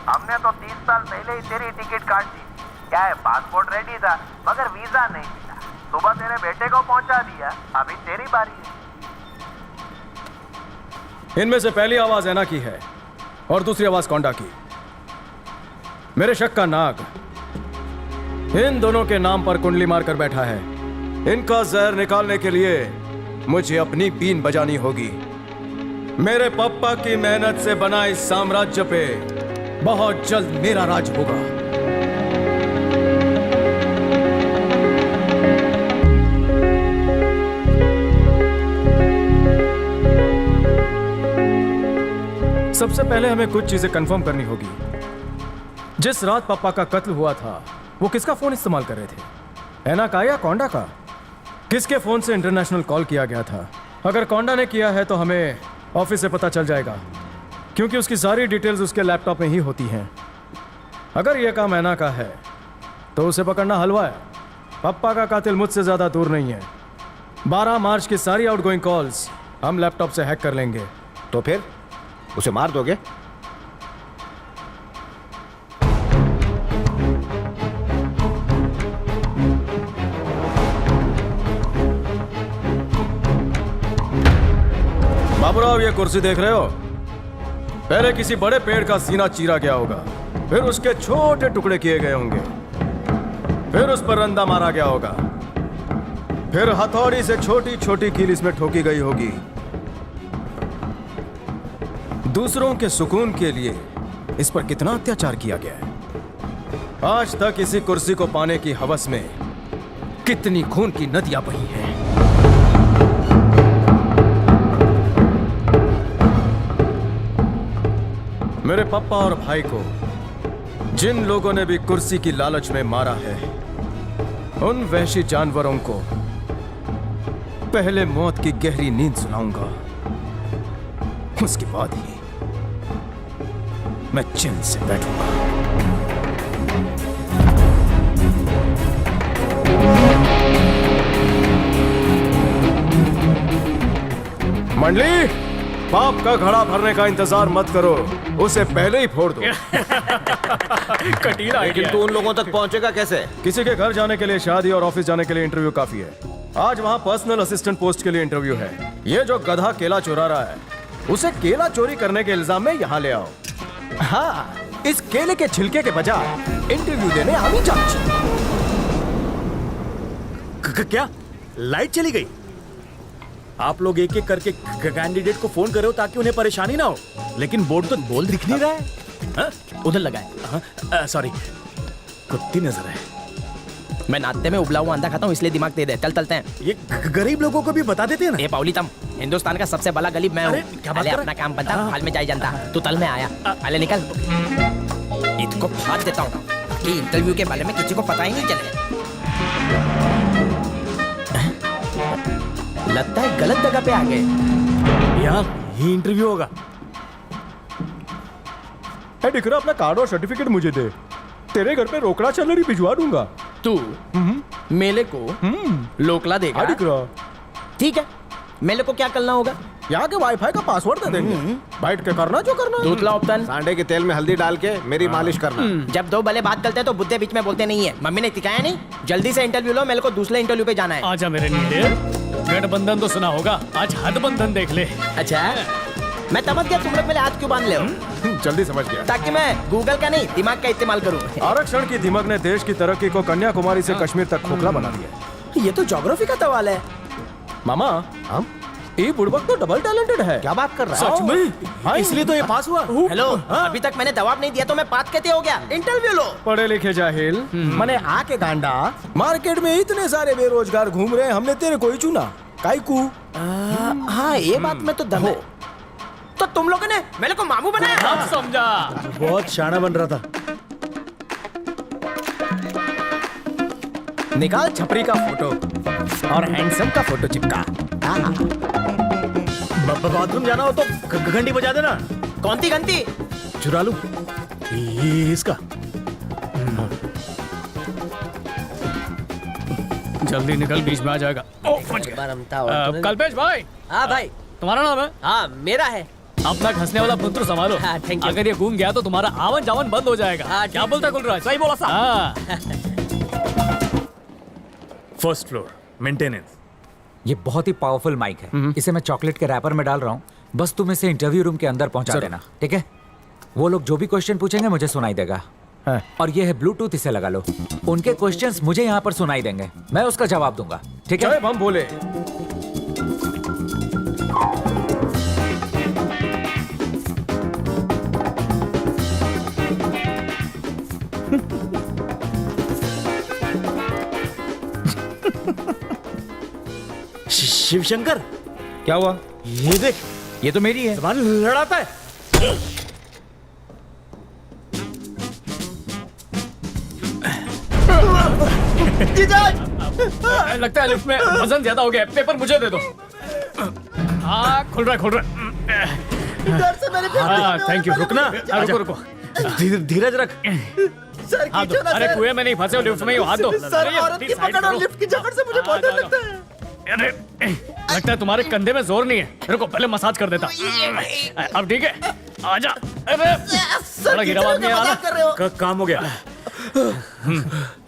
हमने तो 30 साल पहले ही तेरी टिकट काट दी। क्या है, पासपोर्ट रेडी था मगर वीजा नहीं मिला। सुबह तेरे बेटे को पहुंचा दिया, अभी तेरी बारी है। इनमें से पहली आवाज ऐना की है और दूसरी आवाज कोंडा की। मेरे शक का नाग इन दोनों के नाम पर कुंडली मारकर बैठा है। इनका जहर निकालने के लिए मुझे अपनी बीन बजानी होगी। मेरे पापा की मेहनत से बना इस साम्राज्य पे बहुत जल्द मेरा राज होगा। सबसे पहले हमें कुछ चीजें कंफर्म करनी होगी। जिस रात पापा का कत्ल हुआ था वो किसका फोन इस्तेमाल कर रहे थे, ऐना का या कोंडा का? किसके फोन से इंटरनेशनल कॉल किया गया था? अगर कोंडा ने किया है तो हमें ऑफिस से पता चल जाएगा, क्योंकि उसकी सारी डिटेल्स उसके लैपटॉप में ही होती हैं। अगर यह काम ऐना का है तो उसे पकड़ना हलवा है। पप्पा का कातिल मुझसे ज्यादा दूर नहीं है। 12 मार्च की सारी आउटगोइंग कॉल्स हम लैपटॉप से हैक कर लेंगे। तो फिर उसे मार दोगे? बाबूराव, ये कुर्सी देख रहे हो? पहले किसी बड़े पेड़ का सीना चीरा गया होगा, फिर उसके छोटे टुकड़े किए गए होंगे, फिर उस पर रंदा मारा गया होगा, फिर हथौड़ी से छोटी छोटी कील इसमें ठोकी गई होगी। दूसरों के सुकून के लिए इस पर कितना अत्याचार किया गया है। आज तक इसी कुर्सी को पाने की हवस में कितनी खून की नदियां बही हैं। मेरे पापा और भाई को जिन लोगों ने भी कुर्सी की लालच में मारा है, उन वहशी जानवरों को पहले मौत की गहरी नींद सुनाऊंगा, उसके बाद ही मैं चैन से बैठूंगा। मंडली, पाप का घड़ा भरने का इंतजार मत करो, उसे पहले ही फोड़ दो। कटीला लेकिन तू उन लोगों तक पहुंचेगा कैसे? किसी के घर जाने के लिए, शादी और ऑफिस जाने के लिए इंटरव्यू काफी है। आज वहाँ पर्सनल असिस्टेंट पोस्ट के लिए इंटरव्यू है। ये जो गधा केला चुरा रहा है, उसे केला चोरी करने के इल्जाम में यहाँ ले आओ। हाँ, इस केले के छिलके के बजाय इंटरव्यू देने आमी चाहिए। क्या लाइट चली गई? आप लोग एक एक करके कैंडिडेट को फोन कर रहे हो ताकि उन्हें परेशानी ना हो, लेकिन बोर्ड तो बोल दिख नहीं रहा है। उधर लगा है। सॉरी, कुत्ती नजर है। मैं नाश्ते में उबला हुआ अंडा खाता हूँ, इसलिए दिमाग तेज है। चल चलते हैं। ये गरीब लोगों को भी बता देते हैं ना। ये पाउलीतम, हिंदुस्तान का सबसे बड़ा गरीब मैं हूँ। क्या बात कर अपना काम बनता, हाल में जाई जानता। तू तल में आया, पहले निकल। इसको फाड़ देता हूँ कि इंटरव्यू के बारे में किसी को पता ही नहीं चले। लगता है गलत जगह पे आ गए यार, ये इंटरव्यू होगा। है दिखरा, अपना कार्ड और सर्टिफिकेट मुझे दे, तेरे घर पे रोकड़ा सैलरी भिजवा दूंगा। तू मेले को लोकला देगा? हाँ दिखरा। ठीक है, मेले को क्या करना होगा? यहाँ के वाईफाई का पासवर्ड दे देंगे, बैठ के करना जो करना। दूतला उपतन, सांडे के तेल में हल्दी डाल के मेरी मालिश करना। जब दो भले बात करते हैं तो बुद्धे बीच में बोलते नहीं है। मम्मी ने सिखाया नहीं? जल्दी से इंटरव्यू लो, मेरे को दूसरे इंटरव्यू पे जाना है। आजा मेरे नीले, गठबंधन तो सुना होगा, आज हदबंधन देख ले। अच्छा, मैं समझ गया तुम लोग मेरे हाथ क्यों बांध ले हो, जल्दी समझ गया। ताकि मैं गूगल का नहीं दिमाग का इस्तेमाल करूं। आरक्षण की दिमक ने देश की तरक्की को कन्याकुमारी से कश्मीर तक खोखला बना दिया। ये तो ज्योग्राफी का सवाल है। मामा, हम ये बुड़बक तो डबल टैलेंटेड है। क्या बात कर रहा है? सच में? हाँ, इसलिए तो ये पास हुआ। हेलो, अभी तक मैंने जवाब नहीं दिया तो मैं पास कैसे हो गया? इंटरव्यू लो। पढ़े लिखे जाहिल, मने आके गांडा, मार्केट में इतने सारे बेरोजगार घूम रहे हैं, हमने तेरे को ही चुना। काईकू? हाँ, ये बात में तो दम है। तो तुम लोगों ने मेरे को मामू बनाया? अब समझा। बहुत शाना बन रहा था। निकाल छपरी का फोटो और हैंडसम का फोटो चिपका। बाथरूम जाना हो तो घंटी बजा देना। कौन सी घंटी? चुरा लूं ये इसका। जल्दी निकल, बीच में आ जाएगा। ओ, फंस गया। कल्पेश भाई, हाँ भाई। तुम्हारा नाम है? हाँ, मेरा है। अपना घसने वाला पुत्र संभालो। हाँ, thank you। अगर ये घूम गया तो तुम्हारा आवन जावन बंद हो जाएगा। हाँ, क्या ठीक। बोलता कुलराज? सही बोला साहब। First floor maintenance. ये बहुत ही पावरफुल माइक है, इसे मैं चॉकलेट के रैपर में डाल रहा हूँ, बस तुम इसे इंटरव्यू रूम के अंदर पहुंचा देना, ठीक है? वो लोग जो भी क्वेश्चन पूछेंगे मुझे सुनाई देगा। हाँ। और ये है ब्लूटूथ, इसे लगा लो, उनके क्वेश्चंस मुझे यहाँ पर सुनाई देंगे, मैं उसका जवाब दूंगा, ठीक है? जब हम बोले शिवशंकर, क्या हुआ? ये देख, ये तो मेरी है। जबान लड़ाता है। लगता है लिफ्ट में वजन ज्यादा हो गया। पेपर मुझे दे दो। हाँ, खुल रहा है। हाँ, थैंक यू। रुकना, रुको रुको। धीरज रख। हाथ दो। अरे कुएं में नहीं फंसे हो, लिफ्ट में ही हो, हाथ दो। सर, औरत की पकड़ और लिफ्ट की जकड़ से मुझे बहुत डर लगता है। अरे लगता है तुम्हारे कंधे में जोर नहीं है। रुको, पहले मसाज कर देता। अब ठीक है, आजा। अरे बड़ा गिरा हुआ आदमी है, आना। काम हो गया।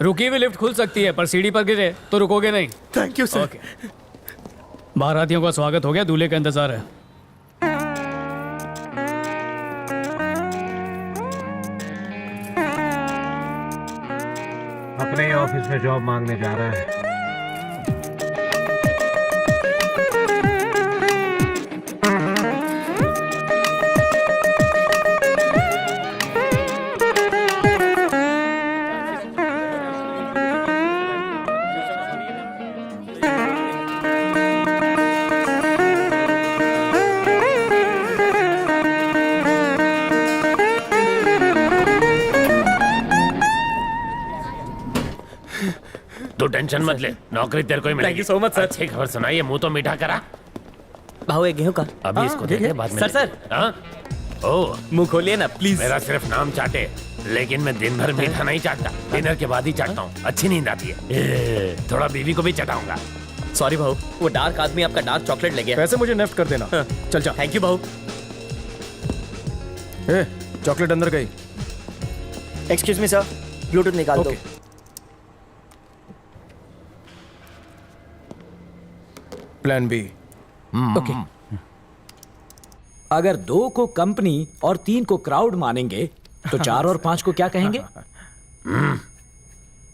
रुकी हुई लिफ्ट खुल सकती है, पर सीढ़ी पर गिरे तो रुकोगे नहीं। Thank you sir. ओके। बारातियों का स्वागत हो गया, दूल्हे का इंतजार है। अपने ही ऑफिस में जॉब मांगने जा रहा है। तू टेंशन मत ले, नौकरी तेरे को ही मिलेगी। Thank you so much, sir। अच्छी खबर सुनाइए, मुंह तो मीठा करा। भाव है गेहूं का। अभी इसको दे दे, बाद में। सर। हाँ? ओ, मुंह खोलिए ना प्लीज। मेरा सिर्फ नाम चाटे, लेकिन मैं दिन भर मीठा नहीं चाटता। डिनर के बाद ही चाटता हूँ, अच्छी नींद आती है। थोड़ा बीवी को भी चटाऊंगा। सॉरी भाऊ, वो डार्क आदमी आपका डार्क चॉकलेट ले गया। पैसे मुझे नेफ्ट कर देना। चल जा। थैंक यू भाऊ। ए, चॉकलेट अंदर गई। एक्सक्यूज मी सर, ब्लूटूथ निकाल दो। Plan B. ओके। अगर 2 को कंपनी और 3 को क्राउड मानेंगे तो 4 और 5 को क्या कहेंगे?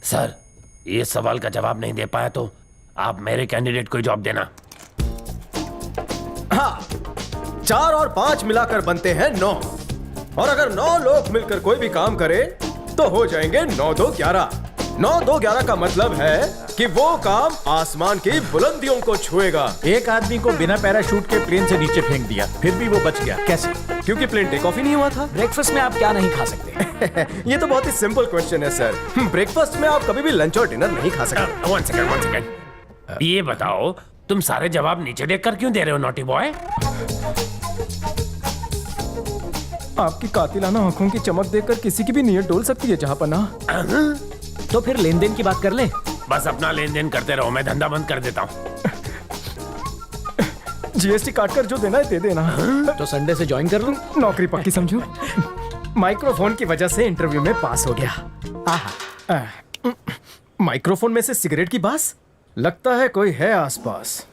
सर, ये सवाल का जवाब नहीं दे पाया तो आप मेरे कैंडिडेट को जॉब देना। हाँ, 4 और 5 मिलाकर बनते हैं 9, और अगर 9 लोग मिलकर कोई भी काम करे तो हो जाएंगे 9 2 11। 9 2 11 का मतलब है कि वो काम आसमान की बुलंदियों को छुएगा। एक आदमी को बिना पैराशूट के प्लेन से नीचे फेंक दिया, फिर भी वो बच गया, कैसे? क्योंकि प्लेन टेक ऑफ ही नहीं हुआ था। ब्रेकफास्ट में आप क्या नहीं खा सकते? ये तो बहुत ही सिंपल क्वेश्चन है सर। ब्रेकफास्ट में आप कभी भी लंच और डिनर नहीं खा सकते। One second. ये बताओ, तुम सारे जवाब नीचे देखकर क्यों दे रहे हो, नॉटी बॉय? आपकी कातिलाना आंखों की चमक देखकर किसी की भी नीयत डोल सकती है जहांपना। तो फिर लेन देन की बात कर ले। बस अपना लेन देन करते रहो, मैं धंधा बंद कर देता हूँ। जीएसटी काटकर जो देना है दे देना। तो संडे से ज्वाइन कर लूं? नौकरी पक्की समझो। माइक्रोफोन की वजह से इंटरव्यू में पास हो गया। माइक्रोफोन में से सिगरेट की बास, लगता है कोई है आसपास।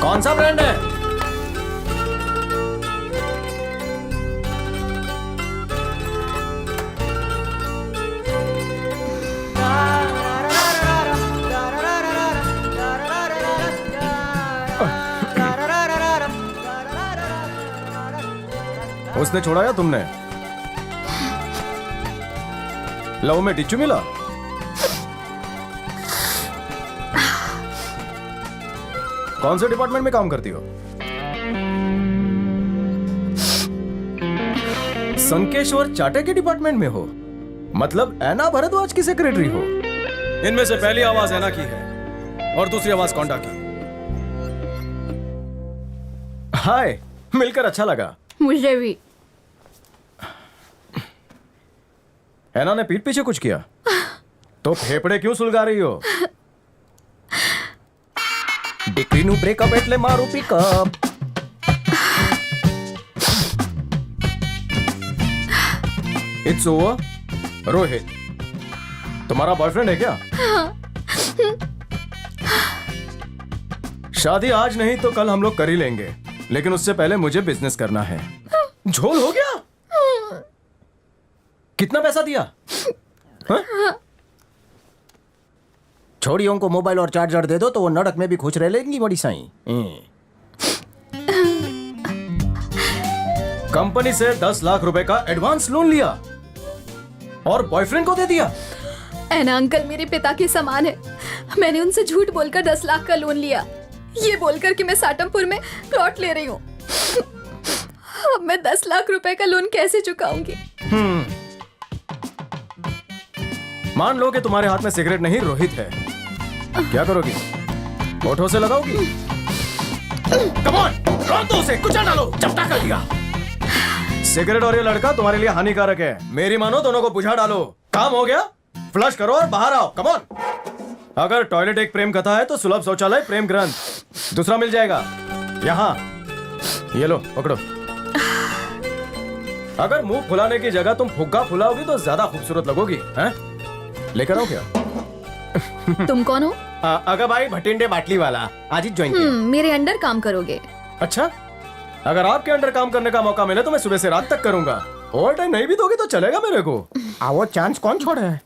कौन सा ब्रांड है? उसने छोड़ा या तुमने? लव में टिच्चू मिला? कौन से डिपार्टमेंट में काम करती हो? संकेश्वर चाटे के डिपार्टमेंट में हो? मतलब ऐना भरद्वाज की सेक्रेटरी हो? इनमें से पहली आवाज ऐना की है और दूसरी आवाज कोंडा की। हाय, मिलकर अच्छा लगा। मुझे भी। ऐना ने पीठ पीछे कुछ किया तो फेफड़े क्यों सुलगा रही हो? डिक्री ब्रेकअप एटले मारू पिकअप। It's over. रोहित तुम्हारा बॉयफ्रेंड है क्या? शादी आज नहीं तो कल हम लोग कर ही लेंगे, लेकिन उससे पहले मुझे बिजनेस करना है। झोल हो गया? कितना पैसा दिया? छोड़ियों को मोबाइल और चार्जर दे दो तो वो नड़क में भी खुश रह लेंगी बड़ी साई। कंपनी से 10 लाख रुपए का एडवांस लोन लिया और बॉयफ्रेंड को दे दिया। ऐना अंकल मेरे पिता के समान है। मैंने उनसे झूठ बोलकर 10 लाख का लोन लिया, ये बोलकर कि मैं साटमपुर में प्लॉट ले रही हूँ। अब मैं 10 लाख रुपए का लोन कैसे चुकाऊंगी? मान लो कि तुम्हारे हाथ में सिगरेट नहीं रोहित है, क्या करोगी? होठों से लगाओगी? कम ऑन, रोक दो उसे, कुचल डालो, चपटा कर दिया। सिगरेट और ये लड़का तुम्हारे लिए हानिकारक है, मेरी मानो दोनों को बुझा डालो। काम हो गया, फ्लश करो और बाहर आओ। Come on. अगर टॉयलेट एक प्रेम कथा है तो सुलभ शौचालय प्रेम ग्रंथ दूसरा मिल जाएगा यहाँ। ये लो पकड़ो। अगर मुंह फुलाने की जगह तुम फुग्गा फुलाओगी तो ज्यादा खूबसूरत लगोगी। हैं? लेकर आओ क्या? तुम कौन हो? अगर भाई भटिंडे बाटली वाला, आज ही ज्वाइन किया। मेरे अंडर काम करोगे? अच्छा, अगर आपके अंडर काम करने का मौका मिले तो मैं सुबह से रात तक करूंगा। ओवर टाइम नहीं भी दोगे तो चलेगा मेरे को। वो चांस कौन छोड़ा है?